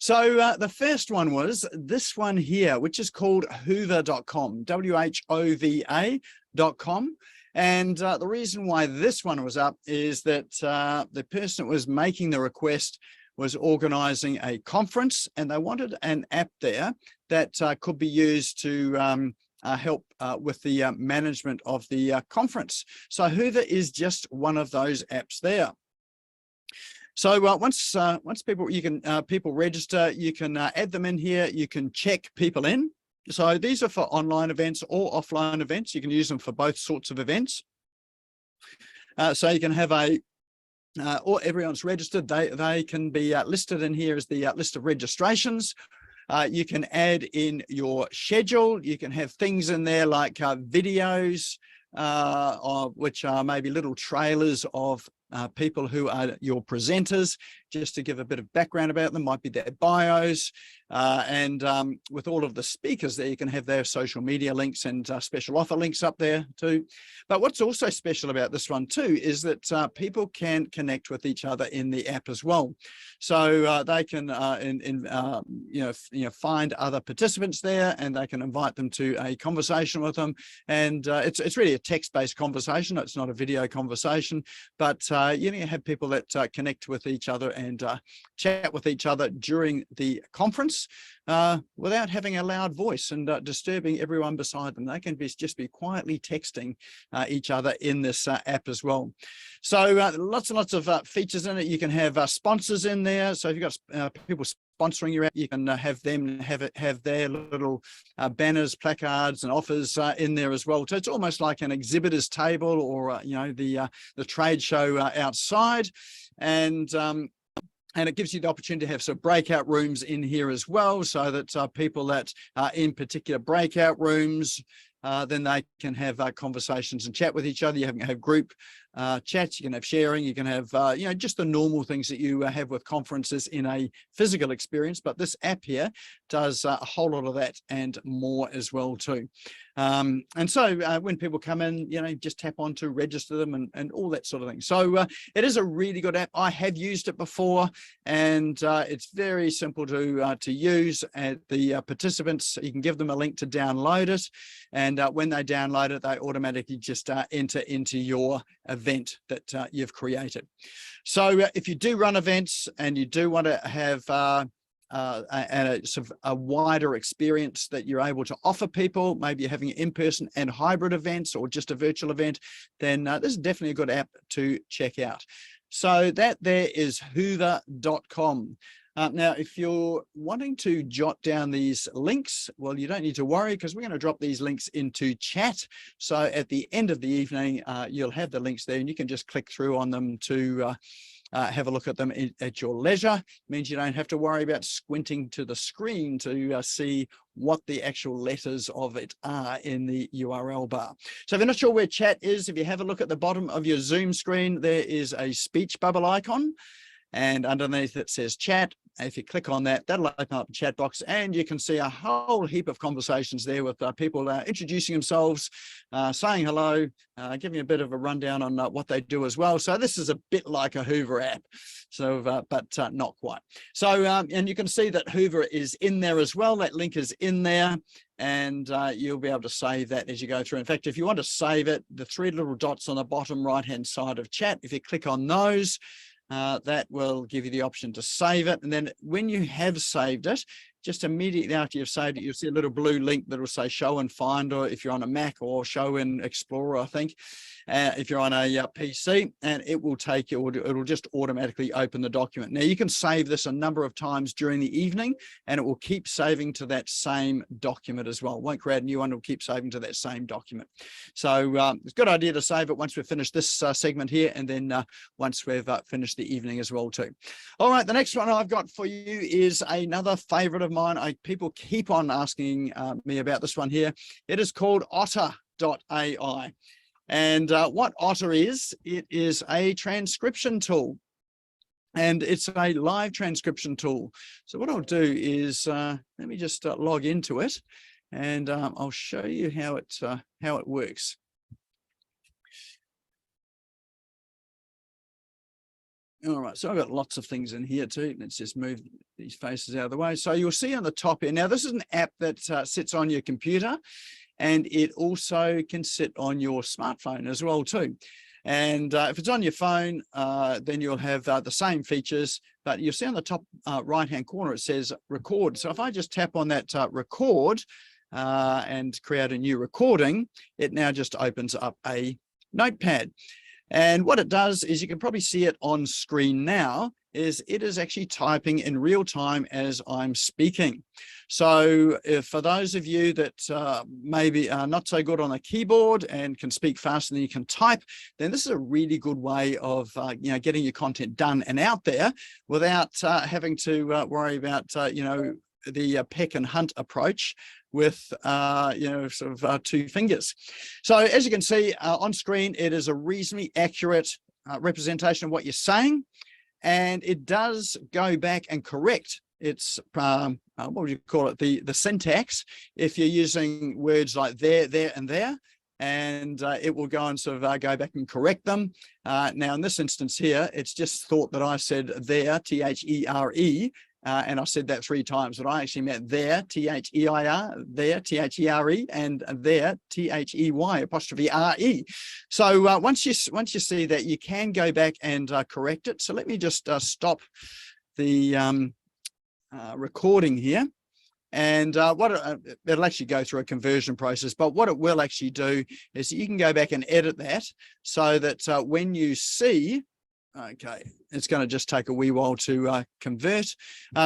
So the first one was this one here, which is called Whova.com, WHOVA.com. And the reason why this one was up is that the person that was making the request was organizing a conference, and they wanted an app there that could be used to help with the management of the conference. So Whova is just one of those apps there. So once people people register, you can add them in here. You can check people in. So these are for online events or offline events. You can use them for both sorts of events. So you can have or everyone's registered. They can be listed in here as the list of registrations. You can add in your schedule. You can have things in there like videos, which are maybe little trailers of people who are your presenters, just to give a bit of background about them, might be their bios. And with all of the speakers there, you can have their social media links and special offer links up there too. But what's also special about this one too is that people can connect with each other in the app as well. So they can find other participants there, and they can invite them to a conversation with them. And it's really a text-based conversation. It's not a video conversation, but you have people that connect with each other and chat with each other during the conference without having a loud voice and disturbing everyone beside them. They can just be quietly texting each other in this app as well. So lots and lots of features in it. You can have sponsors in there. So if you've got people sponsoring your app, you can have them have their little banners, placards and offers in there as well. So it's almost like an exhibitor's table or the trade show outside. And it gives you the opportunity to have some breakout rooms in here as well, so that people that are in particular breakout rooms, then they can have conversations and chat with each other. You can have group chats, you can have sharing, you can have just the normal things that you have with conferences in a physical experience. But this app here does a whole lot of that and more as well too. And so when people come in, just tap on to register them and all that sort of thing. So it is a really good app. I have used it before, and it's very simple to use. The participants, you can give them a link to download it, and when they download it, they automatically just enter into your event that you've created. So if you do run events and you do want to have a wider experience that you're able to offer people, maybe you're having in-person and hybrid events or just a virtual event, then this is definitely a good app to check out. So that there is Whova.com. Now, if you're wanting to jot down these links, well, you don't need to worry, because we're going to drop these links into chat. So at the end of the evening, you'll have the links there, and you can just click through on them to have a look at them at your leisure. It means you don't have to worry about squinting to the screen to see what the actual letters of it are in the URL bar. So if you're not sure where chat is, if you have a look at the bottom of your Zoom screen, there is a speech bubble icon, and underneath it says chat. If you click on that, that'll open up a chat box, and you can see a whole heap of conversations there with people introducing themselves, saying hello, giving a bit of a rundown on what they do as well. So this is a bit like a Whova app, so but not quite. So and you can see that Whova is in there as well. That link is in there, and you'll be able to save that as you go through. In fact, if you want to save it, the three little dots on the bottom right hand side of chat, if you click on those, that will give you the option to save it. And then when you have saved it, just immediately after you've saved it, you'll see a little blue link that will say show and find, or if you're on a Mac, or show in Explorer, I think, if you're on a PC, and it will take you, it'll just automatically open the document. Now you can save this a number of times during the evening, and it will keep saving to that same document as well. It won't create a new one, it'll keep saving to that same document. So it's a good idea to save it once we've finished this segment here, and then once we've finished the evening as well too. All right, the next one I've got for you is another favorite of mine. People keep on asking me about this one here. It is called Otter.ai. And what Otter is, it is a transcription tool, and it's a live transcription tool. So what I'll do is let me just log into it, and I'll show you how it works. All right, so I've got lots of things in here too. Let's just move these faces out of the way. So you'll see on the top here, now this is an app that sits on your computer, and it also can sit on your smartphone as well too. And if it's on your phone, then you'll have the same features, but you'll see on the top right-hand corner, it says record. So if I just tap on that record and create a new recording, it now just opens up a notepad. And what it does is, you can probably see it on screen now, is it is actually typing in real time as I'm speaking. So if for those of you that maybe are not so good on a keyboard and can speak faster than you can type, then this is a really good way of getting your content done and out there without having to worry about the peck and hunt approach with two fingers. So as you can see on screen, it is a reasonably accurate representation of what you're saying, and it does go back and correct its what would you call it, the syntax, if you're using words like there and there, and it will go and go back and correct them. Now in this instance here, it's just thought that I said there, T-H-E-R-E, and I said that 3 times, but I actually meant there, T-H-E-I-R, there, T-H-E-R-E, and there, T-H-E-Y, apostrophe R-E. So once you see that, you can go back and correct it. So let me just stop the recording here. And it'll actually go through a conversion process, but what it will actually do is you can go back and edit that so that when you see, okay, it's going to just take a wee while to convert.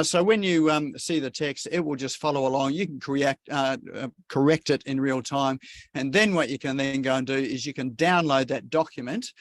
So when you see the text, it will just follow along. You can correct it in real time. And then what you can then go and do is you can download that document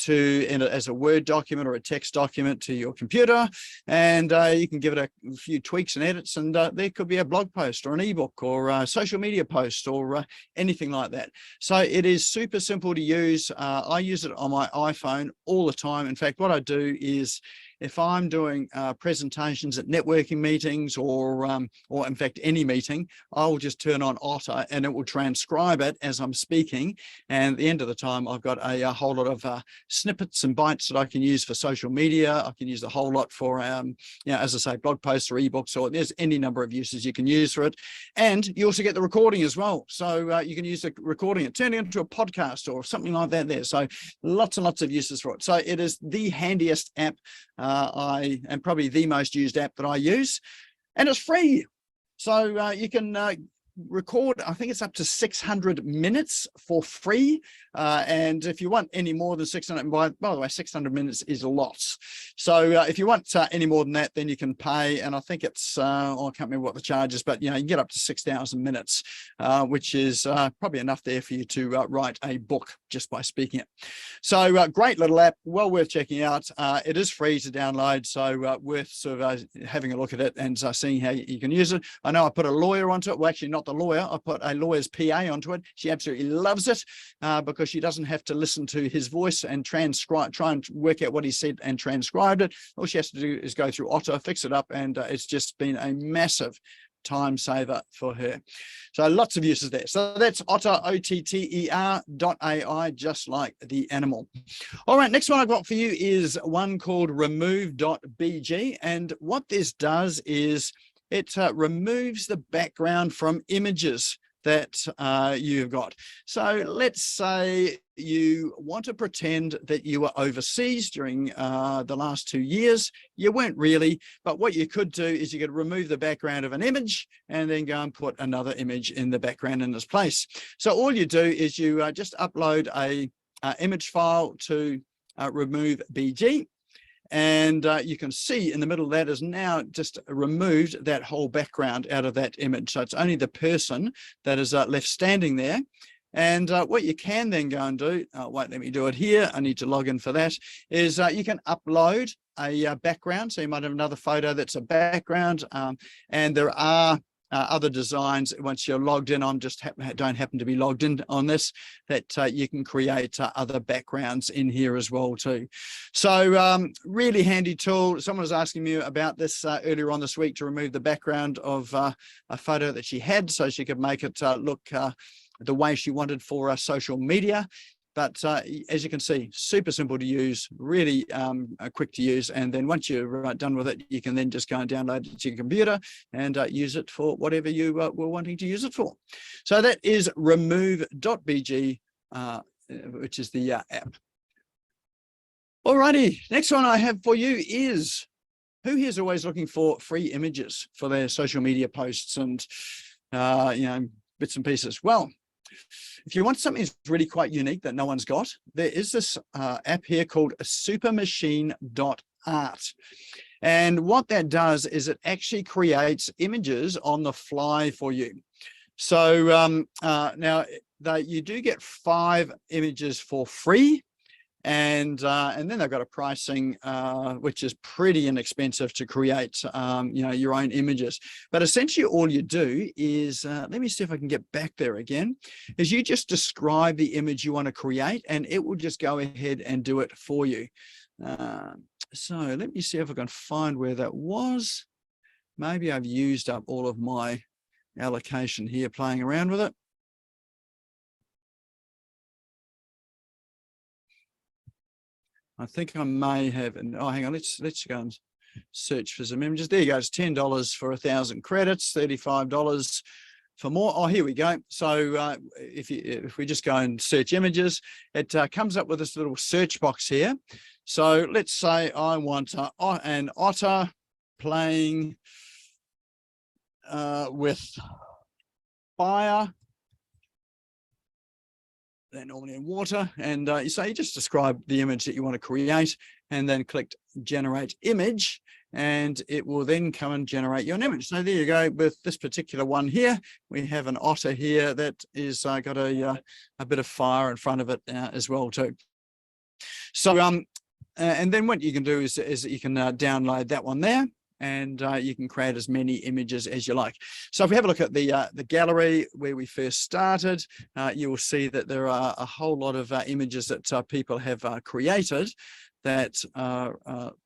as a Word document or a text document to your computer, and you can give it a few tweaks and edits, and there could be a blog post or an ebook or a social media post or anything like that. So it is super simple to use. I use it on my iPhone all the time. In fact, what I do is, if I'm doing presentations at networking meetings or in fact any meeting, I'll just turn on Otter and it will transcribe it as I'm speaking. And at the end of the time, I've got a whole lot of snippets and bites that I can use for social media. I can use a whole lot for, as I say, blog posts or ebooks, or there's any number of uses you can use for it. And you also get the recording as well. So you can use the recording and turn it into a podcast or something like that there. So lots and lots of uses for it. So it is the handiest app and probably the most used app that I use, and it's free. So you can record, I think it's up to 600 minutes for free. And if you want any more than 600, by the way, 600 minutes is lots. So if you want any more than that, then you can pay. And I think it's, I can't remember what the charge is, but you can get up to 6,000 minutes, which is probably enough there for you to write a book just by speaking it. So great little app, well worth checking out. It is free to download, so worth having a look at it and seeing how you can use it. I know I put a lawyer onto it. Well, actually not the lawyer. I put a lawyer's PA onto it. She absolutely loves it because she doesn't have to listen to his voice and try and work out what he said and transcribed it. All she has to do is go through Otter, fix it up, and it's just been a massive time saver for her. So lots of uses there. So that's Otter, OTTER.ai, just like the animal. All right, next one I've got for you is one called remove.bg. And what this does is it removes the background from images that you've got. So let's say you want to pretend that you were overseas during the last 2 years. You weren't really, but what you could do is you could remove the background of an image and then go and put another image in the background in its place. So all you do is you just upload a image file to remove.bg. And you can see in the middle that is now just removed that whole background out of that image. So it's only the person that is left standing there. And what you can then go and do, wait, let me do it here. I need to log in for that, is you can upload a background. So you might have another photo that's a background. And there are other designs once you're logged in. I'm just don't happen to be logged in on this, that you can create other backgrounds in here as well too. So really handy tool. Someone was asking me about this earlier on this week, to remove the background of a photo that she had so she could make it look the way she wanted for social media. But as you can see, super simple to use, really quick to use. And then once you're done with it, you can then just go and download it to your computer and use it for whatever you were wanting to use it for. So that is remove.bg, which is the app. Alrighty, next one I have for you is, who here is always looking for free images for their social media posts and bits and pieces? Well, if you want something that's really quite unique that no one's got, there is this app here called supermachine.art. And what that does is it actually creates images on the fly for you. So now you do get 5 images for free. And then they've got a pricing which is pretty inexpensive to create your own images. But essentially all you do is, let me see if I can get back there again, is you just describe the image you want to create and it will just go ahead and do it for you. So let me see if I can find where that was. Maybe I've used up all of my allocation here playing around with it. I think I may have, oh, hang on, let's go and search for some images. There you go, it's $10 for 1,000 credits, $35 for more. Oh, here we go. So if we just go and search images, it comes up with this little search box here. So let's say I want an otter playing with fire. They're normally in water, and so you just describe the image that you want to create and then click generate image, and it will then come and generate you an image. So there you go. With this particular one here, we have an otter here that is got a bit of fire in front of it as well too. So and then what you can do is you can download that one there, and you can create as many images as you like. So if we have a look at the gallery where we first started, you will see that there are a whole lot of images that people have created that are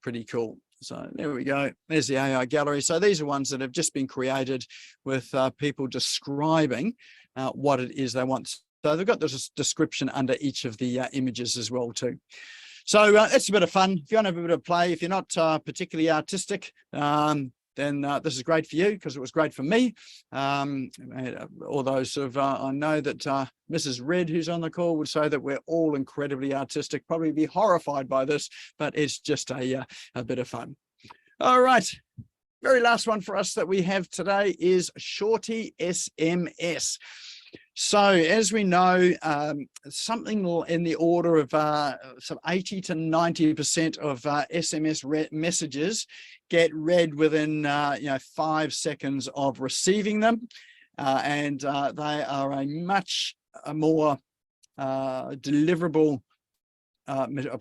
pretty cool. So there we go. There's the AI gallery. So these are ones that have just been created with people describing what it is they want. So they've got this description under each of the images as well too. So it's a bit of fun. If you want to have a bit of play, if you're not particularly artistic, then this is great for you because it was great for me. Although sort of, I know that Mrs. Red, who's on the call, would say that we're all incredibly artistic, probably be horrified by this, but it's just a bit of fun. All right. Very last one for us that we have today is Shorty SMS. So as we know, something in the order of some 80 to 90% of SMS messages get read within 5 seconds of receiving them, and they are a much more deliverable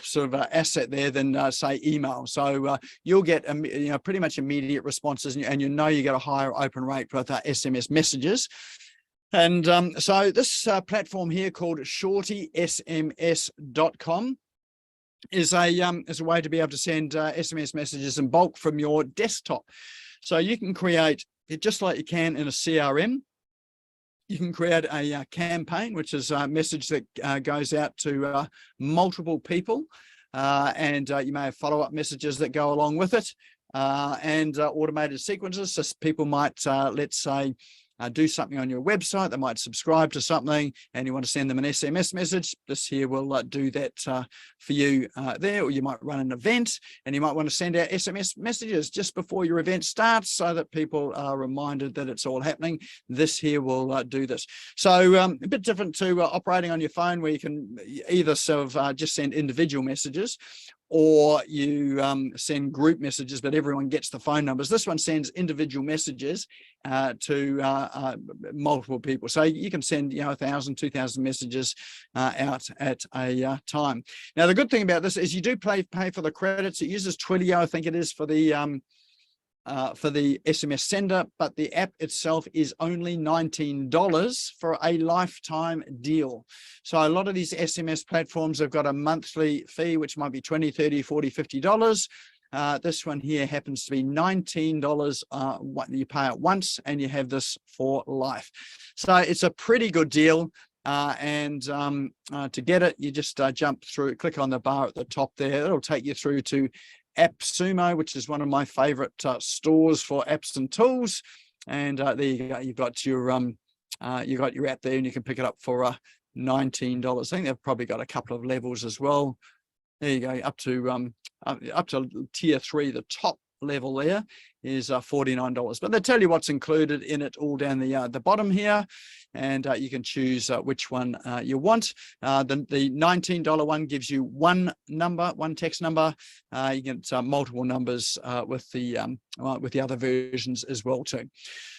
sort of asset there than say email. So you'll get pretty much immediate responses, and you get a higher open rate with SMS messages. And so this platform here called shortysms.com is a way to be able to send SMS messages in bulk from your desktop. So you can create it just like you can in a CRM. You can create a campaign, which is a message that goes out to multiple people, and you may have follow-up messages that go along with it, and automated sequences. So people might, let's say, do something on your website. They might subscribe to something and you want to send them an SMS message. This here will do that for you there. Or you might run an event and you might want to send out SMS messages just before your event starts so that people are reminded that it's all happening. This here will do this. So a bit different to operating on your phone, where you can either sort of just send individual messages, or you send group messages, but everyone gets the phone numbers. This one sends individual messages to multiple people. So you can send 1,000, 2,000 messages out at a time. Now, the good thing about this is you do pay for the credits. It uses Twilio, I think it is, for the SMS sender, but the app itself is only $19 for a lifetime deal. So a lot of these SMS platforms have got a monthly fee, which might be $20, $30, $40, $50. This one here happens to be $19. You pay it once and you have this for life. So it's a pretty good deal. To get it, you just jump through, click on the bar at the top there. It'll take you through to AppSumo, which is one of my favorite stores for apps and tools. And there you go. You've got your app there, and you can pick it up for $19. I think they've probably got a couple of levels as well. There you go, up to tier 3. The top level there is $49, but they tell you what's included in it all down the bottom here, and you can choose which one you want. The $19 one gives you one text number. You get multiple numbers with the other versions as well too.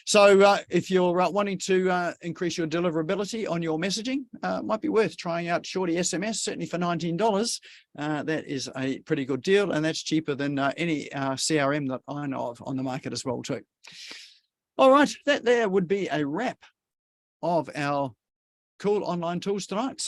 So if you're wanting to increase your deliverability on your messaging, it might be worth trying out Shorty SMS, certainly for $19. That is a pretty good deal, and that's cheaper than any CRM that I know of on the market as well too. All right, that there would be a wrap of our cool online tools tonight. So